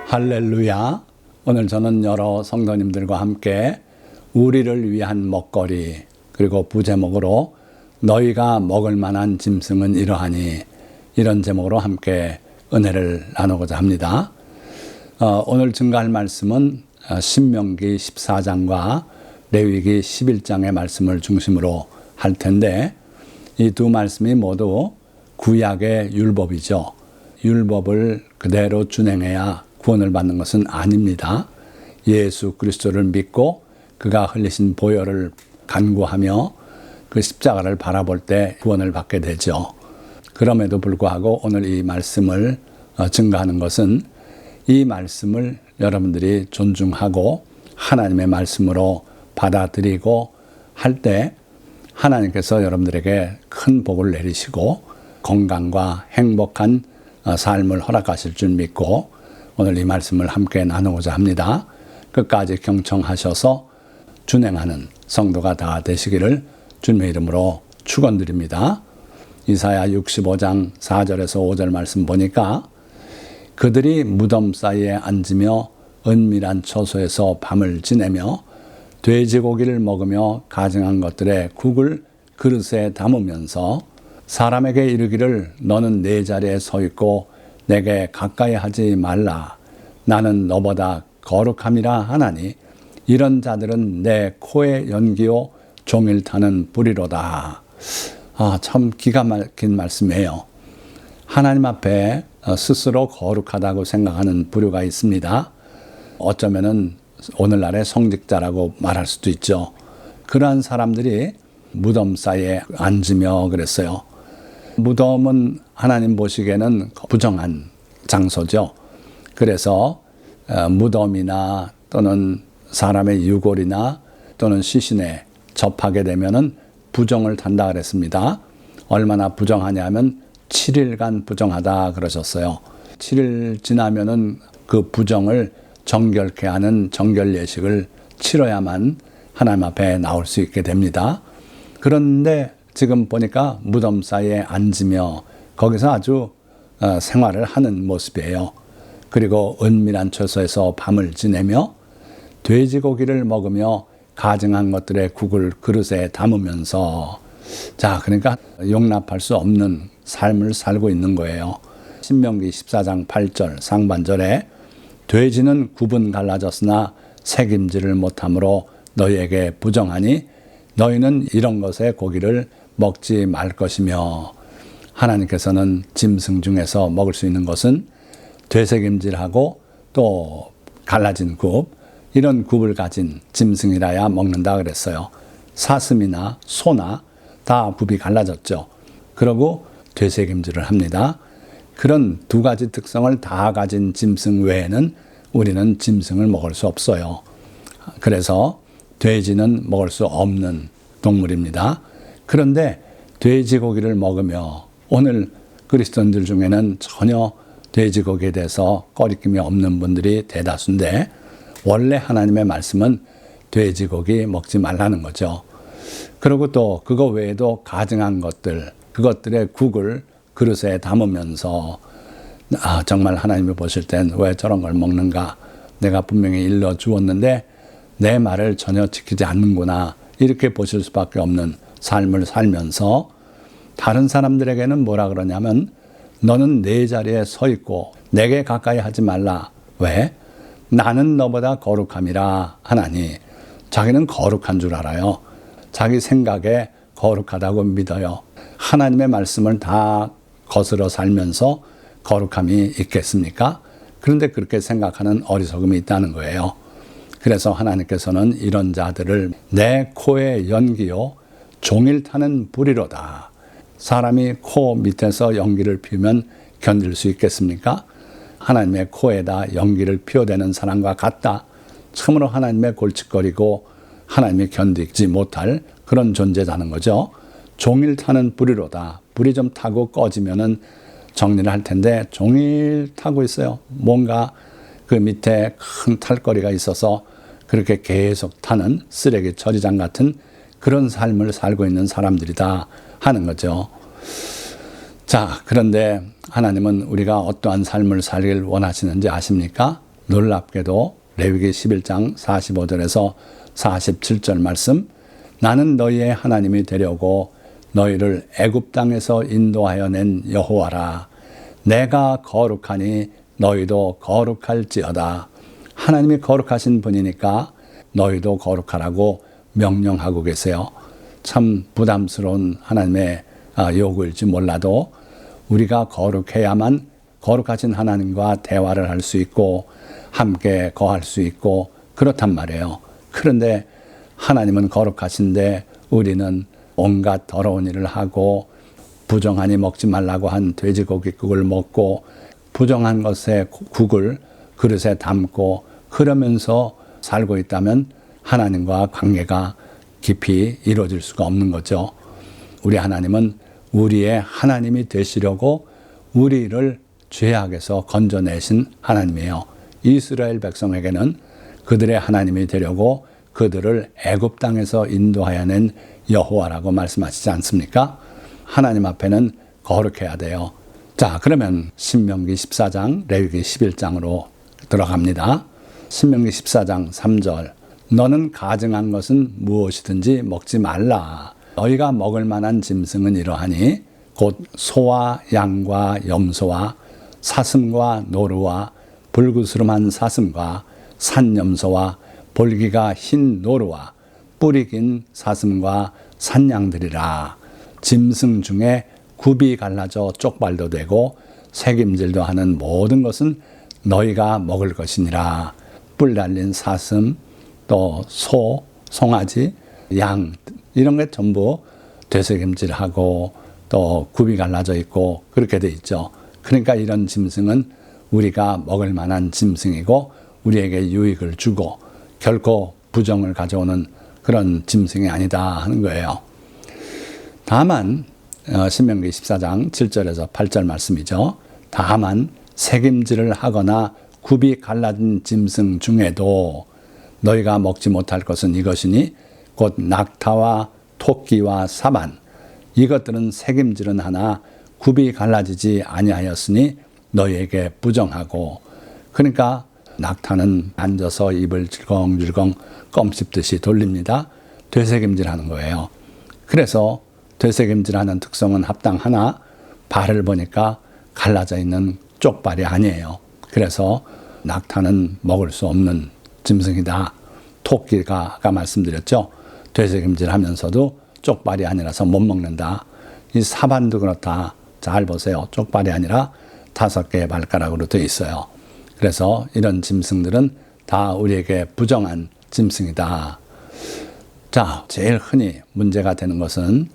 할렐루야. 오늘 저는 여러 성도님들과 함께 우리를 위한 먹거리 그리고 부제목으로 너희가 먹을 만한 짐승은 이러하니 이런 제목으로 함께 은혜를 나누고자 합니다. 오늘 증거할 말씀은 신명기 14장과 레위기 11장의 말씀을 중심으로 할 텐데 이 두 말씀이 모두 구약의 율법이죠. 율법을 그대로 준행해야 구원을 받는 것은 아닙니다. 예수 그리스도를 믿고 그가 흘리신 보혈을 간구하며 그 십자가를 바라볼 때 구원을 받게 되죠. 그럼에도 불구하고 오늘 이 말씀을 증거하는 것은 이 말씀을 여러분들이 존중하고 하나님의 말씀으로 받아들이고 할 때 하나님께서 여러분들에게 큰 복을 내리시고 건강과 행복한 삶을 허락하실 줄 믿고 오늘 이 말씀을 함께 나누고자 합니다. 끝까지 경청하셔서 준행하는 성도가 다 되시기를 주님의 이름으로 축원드립니다. 이사야 65장 4절에서 5절 말씀 보니까 그들이 무덤 사이에 앉으며 은밀한 처소에서 밤을 지내며 돼지고기를 먹으며 가증한 것들의 국을 그릇에 담으면서 사람에게 이르기를 너는 내 자리에 서 있고 내게 가까이 하지 말라. 나는 너보다 거룩함이라 하나니 이런 자들은 내 코에 연기요 종일 타는 불이로다. 참 기가 막힌 말씀이에요. 하나님 앞에 스스로 거룩하다고 생각하는 부류가 있습니다. 어쩌면은 오늘날의 성직자라고 말할 수도 있죠. 그러한 사람들이 무덤 사이에 앉으며 그랬어요. 무덤은 하나님 보시기에는 부정한 장소죠. 그래서 무덤이나 또는 사람의 유골이나 또는 시신에 접하게 되면은 부정을 탄다 그랬습니다. 얼마나 부정하냐면 7일간 부정하다 그러셨어요. 7일 지나면은 그 부정을 정결케 하는 정결 예식을 치러야만 하나님 앞에 나올 수 있게 됩니다. 그런데 지금 보니까 무덤 사이에 앉으며 거기서 아주 생활을 하는 모습이에요. 그리고 은밀한 처소에서 밤을 지내며 돼지고기를 먹으며 가증한 것들의 국을 그릇에 담으면서 그러니까 용납할 수 없는 삶을 살고 있는 거예요. 신명기 14장 8절 상반절에 돼지는 굽은 갈라졌으나 새김질을 못함으로 너희에게 부정하니 너희는 이런 것의 고기를 먹지 말 것이며 하나님께서는 짐승 중에서 먹을 수 있는 것은 되새김질하고 또 갈라진 굽 이런 굽을 가진 짐승이라야 먹는다 그랬어요. 사슴이나 소나 다 굽이 갈라졌죠. 그러고 되새김질을 합니다. 그런 두 가지 특성을 다 가진 짐승 외에는 우리는 짐승을 먹을 수 없어요. 그래서 돼지는 먹을 수 없는 동물입니다. 그런데 돼지고기를 먹으며 오늘 그리스도인들 중에는 전혀 돼지고기에 대해서 꺼리낌이 없는 분들이 대다수인데 원래 하나님의 말씀은 돼지고기 먹지 말라는 거죠. 그리고 또 그거 외에도 가증한 것들, 그것들의 국을 그릇에 담으면서 정말 하나님이 보실 땐 왜 저런 걸 먹는가? 내가 분명히 일러 주었는데 내 말을 전혀 지키지 않는구나. 이렇게 보실 수밖에 없는 삶을 살면서 다른 사람들에게는 뭐라 그러냐면 너는 내 자리에 서 있고 내게 가까이 하지 말라. 왜? 나는 너보다 거룩함이라 하나니 자기는 거룩한 줄 알아요. 자기 생각에 거룩하다고 믿어요. 하나님의 말씀을 다 거스러 살면서 거룩함이 있겠습니까? 그런데 그렇게 생각하는 어리석음이 있다는 거예요. 그래서 하나님께서는 이런 자들을 내 코에 연기요 종일 타는 불이로다. 사람이 코 밑에서 연기를 피우면 견딜 수 있겠습니까? 하나님의 코에다 연기를 피워대는 사람과 같다. 참으로 하나님의 골칫거리고 하나님이 견디지 못할 그런 존재라는 거죠. 종일 타는 불이로다. 불이 좀 타고 꺼지면은 정리를 할 텐데 종일 타고 있어요. 뭔가 그 밑에 큰 탈거리가 있어서 그렇게 계속 타는 쓰레기 처리장 같은 그런 삶을 살고 있는 사람들이다 하는 거죠. 그런데 하나님은 우리가 어떠한 삶을 살길 원하시는지 아십니까? 놀랍게도 레위기 11장 45절에서 47절 말씀, 나는 너희의 하나님이 되려고 너희를 애굽 땅에서 인도하여 낸 여호와라. 내가 거룩하니 너희도 거룩할지어다. 하나님이 거룩하신 분이니까 너희도 거룩하라고 명령하고 계세요. 참 부담스러운 하나님의 요구일지 몰라도 우리가 거룩해야만 거룩하신 하나님과 대화를 할 수 있고 함께 거할 수 있고 그렇단 말이에요. 그런데 하나님은 거룩하신데 우리는 온갖 더러운 일을 하고 부정하니 먹지 말라고 한 돼지고기국을 먹고 부정한 것에 국을 그릇에 담고 그러면서 살고 있다면 하나님과 관계가 깊이 이루어질 수가 없는 거죠. 우리 하나님은 우리의 하나님이 되시려고 우리를 죄악에서 건져내신 하나님이에요. 이스라엘 백성에게는 그들의 하나님이 되려고 그들을 애굽 땅에서 인도하여 낸 여호와라고 말씀하시지 않습니까? 하나님 앞에는 거룩해야 돼요. 자, 그러면 신명기 14장, 레위기 11장으로 들어갑니다. 신명기 14장 3절, 너는 가증한 것은 무엇이든지 먹지 말라. 너희가 먹을 만한 짐승은 이러하니 곧 소와 양과 염소와 사슴과 노루와 불구스름한 사슴과 산염소와 볼기가 흰 노루와 뿌리 긴 사슴과 산양들이라. 짐승 중에 굽이 갈라져 쪽발도 되고 새김질도 하는 모든 것은 너희가 먹을 것이니라. 뿔 달린 사슴, 또 소, 송아지, 양 이런 게 전부 되새김질하고 또 굽이 갈라져 있고 그렇게 돼 있죠. 그러니까 이런 짐승은 우리가 먹을 만한 짐승이고 우리에게 유익을 주고 결코 부정을 가져오는 그런 짐승이 아니다 하는 거예요. 다만 신명기 14장 7절에서 8절 말씀이죠. 다만 새김질을 하거나 굽이 갈라진 짐승 중에도 너희가 먹지 못할 것은 이것이니 곧 낙타와 토끼와 사반, 이것들은 새김질은 하나 굽이 갈라지지 아니하였으니 너희에게 부정하고. 그러니까 낙타는 앉아서 입을 질겅질겅 껌 씹듯이 돌립니다. 되새김질하는 거예요. 그래서 되새김질하는 특성은 합당하나 발을 보니까 갈라져 있는 쪽발이 아니에요. 그래서 낙타는 먹을 수 없는 짐승이다. 토끼가 아까 말씀드렸죠. 되새김질하면서도 쪽발이 아니라서 못 먹는다. 이 사반도 그렇다. 잘 보세요. 쪽발이 아니라 5개의 발가락으로 되어 있어요. 그래서 이런 짐승들은 다 우리에게 부정한 짐승이다. 자, 제일 흔히 문제가 되는 것은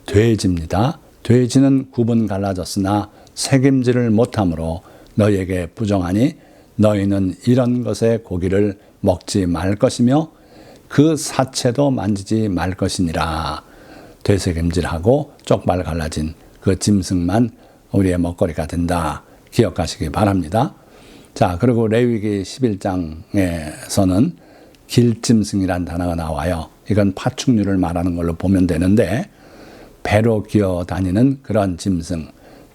돼지입니다. 돼지는 굽은 갈라졌으나 새김질을 못하므로 너희에게 부정하니 너희는 이런 것의 고기를 먹지 말 것이며 그 사체도 만지지 말 것이니라. 되새김질하고 쪽발 갈라진 그 짐승만 우리의 먹거리가 된다. 기억하시기 바랍니다. 자, 그리고 레위기 11장에서는 길짐승이란 단어가 나와요. 이건 파충류를 말하는 걸로 보면 되는데 배로 기어 다니는 그런 짐승,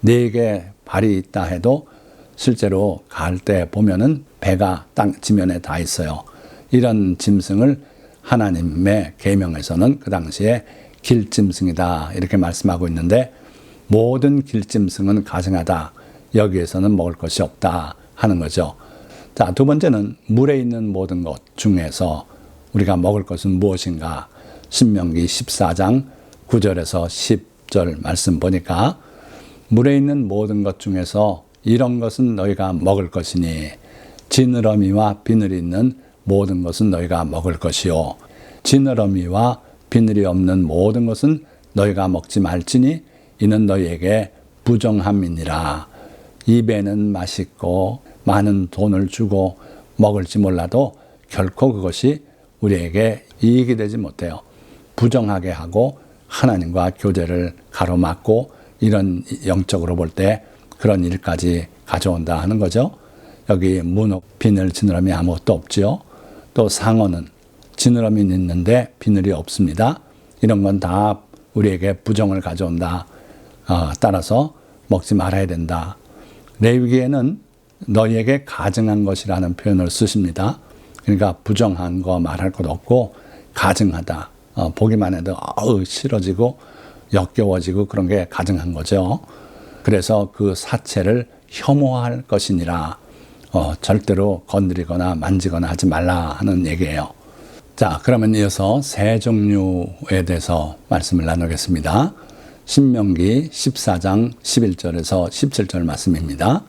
4개 발이 있다 해도 실제로 갈 때 보면은 배가 땅 지면에 다 있어요. 이런 짐승을 하나님의 계명에서는 그 당시에 길짐승이다 이렇게 말씀하고 있는데 모든 길짐승은 가증하다. 여기에서는 먹을 것이 없다 하는 거죠. 자, 두 번째는 물에 있는 모든 것 중에서 우리가 먹을 것은 무엇인가? 신명기 14장 9절에서 10절 말씀 보니까 물에 있는 모든 것 중에서 이런 것은 너희가 먹을 것이니 지느러미와 비늘이 있는 모든 것은 너희가 먹을 것이요. 지느러미와 비늘이 없는 모든 것은 너희가 먹지 말지니 이는 너희에게 부정함이니라. 입에는 맛있고 많은 돈을 주고 먹을지 몰라도 결코 그것이 우리에게 이익이 되지 못해요. 부정하게 하고 하나님과 교제를 가로막고 이런 영적으로 볼 때 그런 일까지 가져온다 하는 거죠. 여기 문어, 비늘, 지느러미 아무것도 없지요. 또 상어는 지느러미 있는데 비늘이 없습니다. 이런 건 다 우리에게 부정을 가져온다. 따라서 먹지 말아야 된다. 레위기에는 너희에게 가증한 것이라는 표현을 쓰십니다. 그러니까 부정한 거 말할 것 없고 가증하다. 보기만 해도 싫어지고 역겨워지고 그런 게 가증한 거죠. 그래서 그 사체를 혐오할 것이니라. 절대로 건드리거나 만지거나 하지 말라 하는 얘기예요. 자, 그러면 이어서 새 종류에 대해서 말씀을 나누겠습니다. 신명기 14장 11절에서 17절 말씀입니다.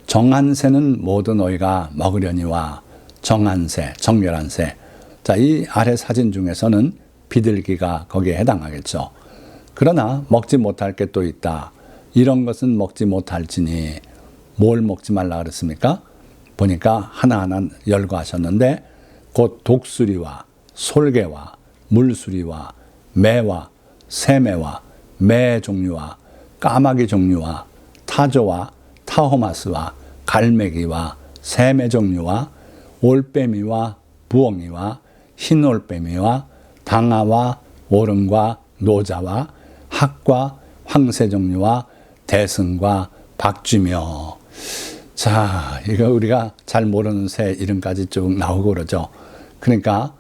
정한 새는 모두 너희가 먹으려니와 정한 새, 정결한 새. 자, 이 아래 사진 중에서는 비둘기가 거기에 해당하겠죠. 그러나 먹지 못할 게 또 있다. 이런 것은 먹지 못할지니 뭘 먹지 말라 그랬습니까? 보니까 하나하나 열거하셨는데 곧 독수리와 솔개와 물수리와 매와 새매와 매 종류와 까마귀 종류와 타조와 타호마스와 갈매기와 새매 종류와 올빼미와 부엉이와 흰 올빼미와 당아와 오름과 노자와 학과 황새 종류와 대승과 박쥐며. 자, 이거 우리가 잘 모르는 새 이름까지 쭉 나오고 그러죠. 그러니까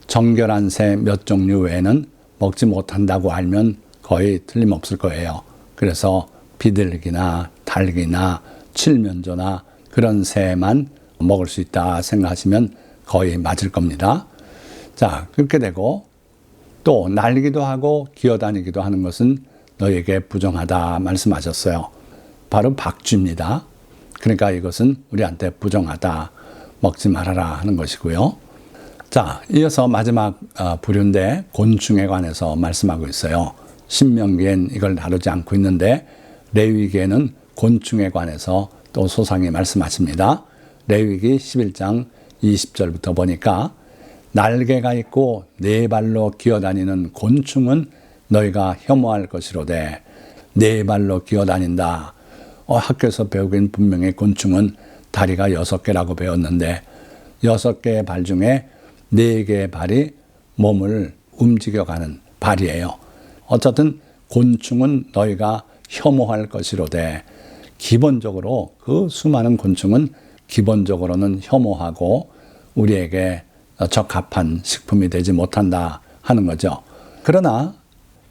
정결한 새 몇 종류 외에는 먹지 못한다고 알면 거의 틀림없을 거예요. 그래서 비둘기나 닭이나 칠면조나 그런 새만 먹을 수 있다 생각하시면 거의 맞을 겁니다. 자, 그렇게 되고 또 날기도 하고 기어다니기도 하는 것은 너희에게 부정하다 말씀하셨어요. 바로 박쥐입니다. 그러니까 이것은 우리한테 부정하다, 먹지 말아라 하는 것이고요. 자, 이어서 마지막 부류인데 곤충에 관해서 말씀하고 있어요. 신명기엔 이걸 다루지 않고 있는데 레위기에는 곤충에 관해서 또 소상히 말씀하십니다. 레위기 11장 20절부터 보니까 날개가 있고 네 발로 기어다니는 곤충은 너희가 혐오할 것이로되 네 발로 기어다닌다. 학교에서 배우긴 분명히 곤충은 다리가 6개라고 배웠는데 6개의 발 중에 4개의 발이 몸을 움직여가는 발이에요. 어쨌든 곤충은 너희가 혐오할 것이로되 기본적으로 그 수많은 곤충은 기본적으로는 혐오하고 우리에게 적합한 식품이 되지 못한다 하는 거죠. 그러나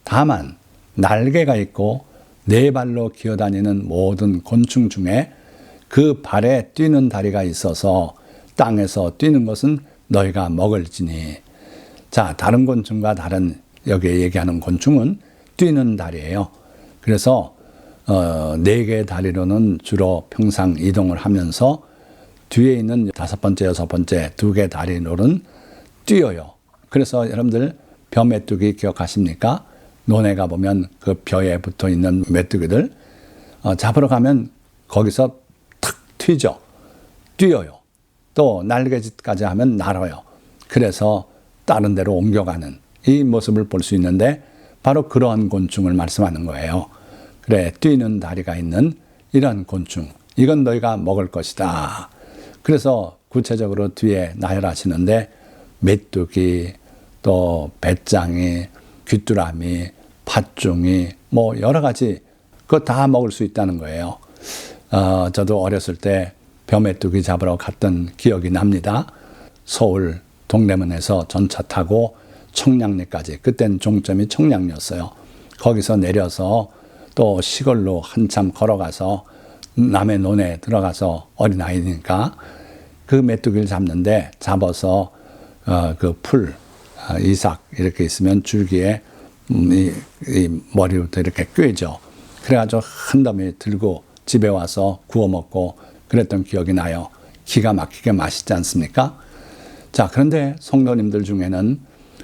다만 날개가 있고 네 발로 기어다니는 모든 곤충 중에 그 발에 뛰는 다리가 있어서 땅에서 뛰는 것은 너희가 먹을지니. 자, 다른 곤충과 다른 여기에 얘기하는 곤충은 뛰는 다리예요. 그래서 4개의 다리로는 주로 평상 이동을 하면서 뒤에 있는 5번째, 6번째 2개 다리로는 뛰어요. 그래서 여러분들 벼 메뚜기 기억하십니까? 논에 가보면 그 벼에 붙어 있는 메뚜기들 잡으러 가면 거기서 탁 튀죠. 뛰어요. 또 날개짓까지 하면 날아요. 그래서 다른 데로 옮겨가는 이 모습을 볼 수 있는데 바로 그러한 곤충을 말씀하는 거예요. 그래, 뛰는 다리가 있는 이런 곤충, 이건 너희가 먹을 것이다. 그래서 구체적으로 뒤에 나열하시는데 메뚜기, 또 배짱이, 귀뚜라미, 팥종이 뭐 여러 가지 그거 다 먹을 수 있다는 거예요. 저도 어렸을 때 벼메뚜기 잡으러 갔던 기억이 납니다. 서울 동대문에서 전차 타고 청량리까지, 그땐 종점이 청량리였어요. 거기서 내려서 또 시골로 한참 걸어가서 남의 논에 들어가서 어린아이니까 그 메뚜기를 잡는데 잡아서 그 풀, 이삭 이렇게 있으면 줄기에 이 머리부터 이렇게 꿰죠. 그래가지고 한 더미 들고 집에 와서 구워 먹고 그랬던 기억이 나요. 기가 막히게 맛있지 않습니까? 자, 그런데 성도님들 중에는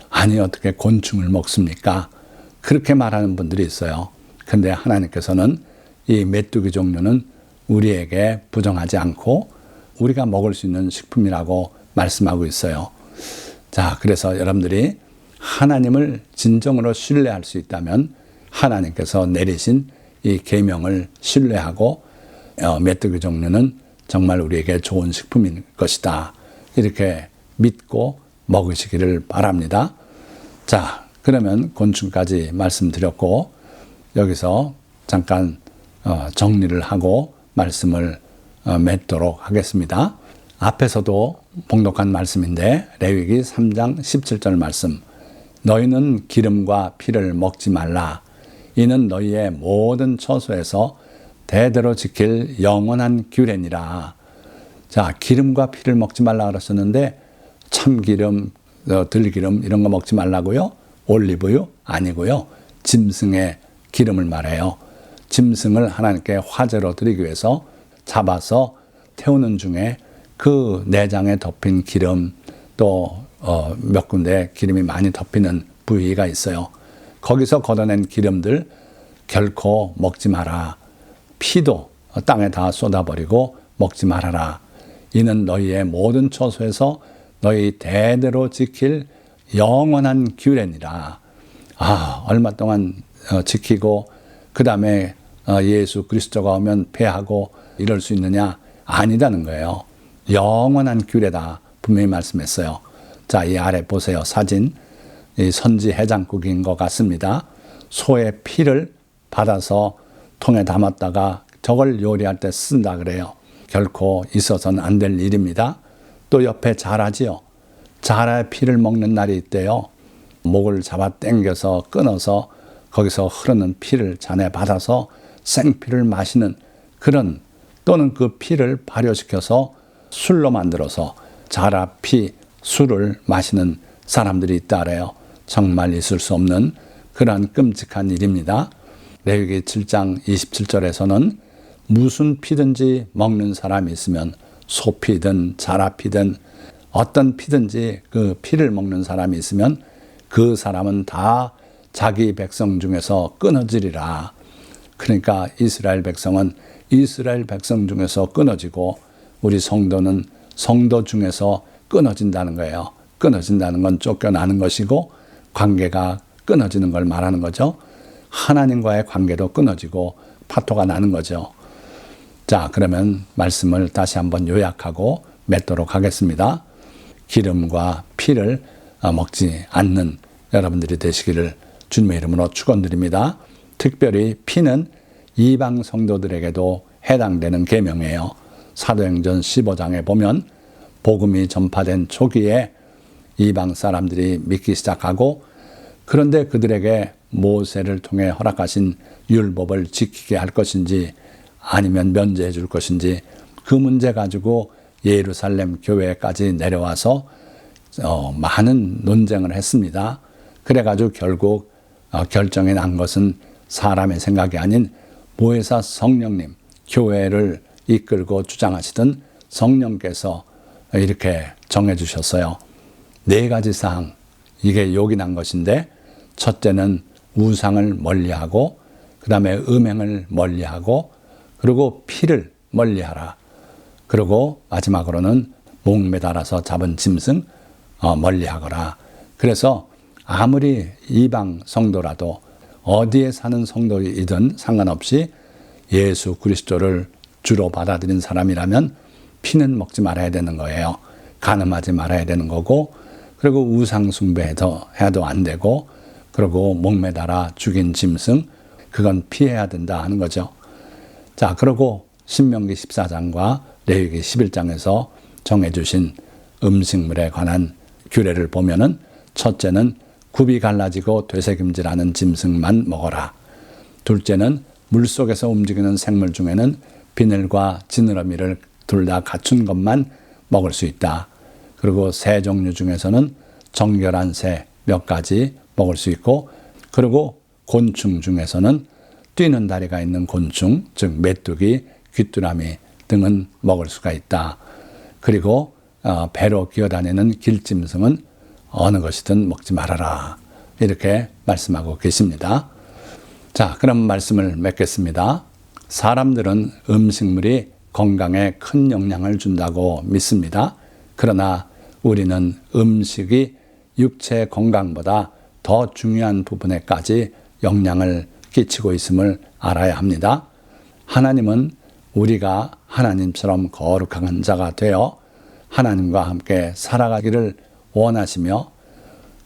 아니 어떻게 곤충을 먹습니까? 그렇게 말하는 분들이 있어요. 근데 하나님께서는 이 메뚜기 종류는 우리에게 부정하지 않고 우리가 먹을 수 있는 식품이라고 말씀하고 있어요. 자, 그래서 여러분들이 하나님을 진정으로 신뢰할 수 있다면 하나님께서 내리신 이 계명을 신뢰하고 메뚜기 종류는 정말 우리에게 좋은 식품일 것이다. 이렇게 믿고 먹으시기를 바랍니다. 자, 그러면 곤충까지 말씀드렸고 여기서 잠깐 정리를 하고 말씀을 맺도록 하겠습니다. 앞에서도 봉독한 말씀인데 레위기 3장 17절 말씀, 너희는 기름과 피를 먹지 말라. 이는 너희의 모든 처소에서 대대로 지킬 영원한 규례니라. 자, 기름과 피를 먹지 말라 그랬었는데 참기름, 들기름 이런 거 먹지 말라고요? 올리브유? 아니고요. 짐승의 기름을 말해요. 짐승을 하나님께 화제로 드리기 위해서 잡아서 태우는 중에 그 내장에 덮인 기름, 또 몇 군데 기름이 많이 덮이는 부위가 있어요. 거기서 걷어낸 기름들 결코 먹지 마라. 피도 땅에 다 쏟아버리고 먹지 말아라. 이는 너희의 모든 처소에서 너희 대대로 지킬 영원한 규례니라. 얼마 동안 지키고 그 다음에 예수 그리스도가 오면 패하고 이럴 수 있느냐? 아니다는 거예요. 영원한 규례다. 분명히 말씀했어요. 자, 이 아래 보세요. 사진. 이 선지 해장국인 것 같습니다. 소의 피를 받아서 통에 담았다가 저걸 요리할 때 쓴다 그래요. 결코 있어서는 안 될 일입니다. 또 옆에 자라지요. 자라의 피를 먹는 날이 있대요. 목을 잡아 당겨서 끊어서 거기서 흐르는 피를 잔에 받아서 생피를 마시는 그런, 또는 그 피를 발효시켜서 술로 만들어서 자라 피 술을 마시는 사람들이 있다 그래요. 정말 있을 수 없는 그러한 끔찍한 일입니다. 레위기 7장 27절에서는 무슨 피든지 먹는 사람이 있으면 소피든 자라피든 어떤 피든지 그 피를 먹는 사람이 있으면 그 사람은 다 자기 백성 중에서 끊어지리라. 그러니까 이스라엘 백성은 이스라엘 백성 중에서 끊어지고 우리 성도는 성도 중에서 끊어진다는 거예요. 끊어진다는 건 쫓겨나는 것이고 관계가 끊어지는 걸 말하는 거죠. 하나님과의 관계도 끊어지고 파토가 나는 거죠. 자, 그러면 말씀을 다시 한번 요약하고 맺도록 하겠습니다. 기름과 피를 먹지 않는 여러분들이 되시기를 주님의 이름으로 축원드립니다. 특별히 피는 이방 성도들에게도 해당되는 계명이에요. 사도행전 15장에 보면 복음이 전파된 초기에 이방 사람들이 믿기 시작하고, 그런데 그들에게 모세를 통해 허락하신 율법을 지키게 할 것인지 아니면 면제해 줄 것인지 그 문제 가지고 예루살렘 교회까지 내려와서 많은 논쟁을 했습니다. 그래가지고 결국 결정이 난 것은 사람의 생각이 아닌 보혜사 성령님, 교회를 이끌고 주장하시던 성령께서 이렇게 정해 주셨어요. 4가지 사항, 이게 요긴한 것인데, 첫째는 우상을 멀리하고, 그 다음에 음행을 멀리하고, 그리고 피를 멀리하라. 그리고 마지막으로는 목매달아서 잡은 짐승 멀리하거라. 그래서 아무리 이방 성도라도 어디에 사는 성도이든 상관없이 예수 그리스도를 주로 받아들인 사람이라면 피는 먹지 말아야 되는 거예요. 간음하지 말아야 되는 거고, 그리고 우상 숭배해도 안 되고, 그리고 목매달아 죽인 짐승, 그건 피해야 된다 하는 거죠. 자, 그리고 신명기 14장과 레위기 11장에서 정해주신 음식물에 관한 규례를 보면은, 첫째는 굽이 갈라지고 되새김질하는 짐승만 먹어라. 둘째는 물속에서 움직이는 생물 중에는 비늘과 지느러미를 둘 다 갖춘 것만 먹을 수 있다. 그리고 새 종류 중에서는 정결한 새 몇 가지 먹을 수 있고, 그리고 곤충 중에서는 뛰는 다리가 있는 곤충, 즉 메뚜기, 귀뚜라미 등은 먹을 수가 있다. 그리고 배로 기어다니는 길짐승은 어느 것이든 먹지 말아라. 이렇게 말씀하고 계십니다. 자, 그럼 말씀을 맺겠습니다. 사람들은 음식물이 건강에 큰 영향을 준다고 믿습니다. 그러나 우리는 음식이 육체 건강보다 더 중요한 부분에까지 영향을 끼치고 있음을 알아야 합니다. 하나님은 우리가 하나님처럼 거룩한 자가 되어 하나님과 함께 살아가기를 원하시며,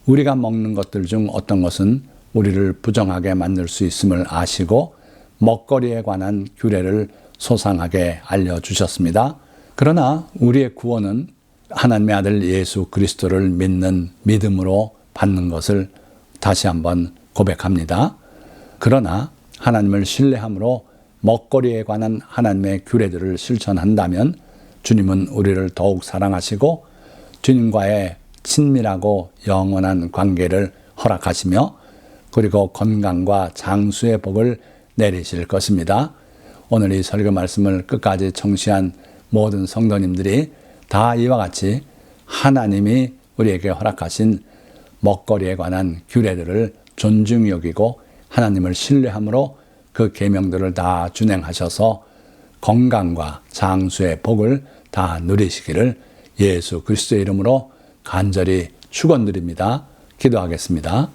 우리가 먹는 것들 중 어떤 것은 우리를 부정하게 만들 수 있음을 아시고 먹거리에 관한 규례를 소상하게 알려주셨습니다. 그러나 우리의 구원은 하나님의 아들 예수 그리스도를 믿는 믿음으로 받는 것을 다시 한번 고백합니다. 그러나 하나님을 신뢰함으로 먹거리에 관한 하나님의 규례들을 실천한다면 주님은 우리를 더욱 사랑하시고 주님과의 친밀하고 영원한 관계를 허락하시며 그리고 건강과 장수의 복을 내리실 것입니다. 오늘 이 설교 말씀을 끝까지 청취한 모든 성도님들이 다 이와 같이 하나님이 우리에게 허락하신 먹거리에 관한 규례들을 존중히 여기고 하나님을 신뢰함으로 그 계명들을 다 준행하셔서 건강과 장수의 복을 다 누리시기를 예수 그리스도의 이름으로 간절히 축원드립니다. 기도하겠습니다.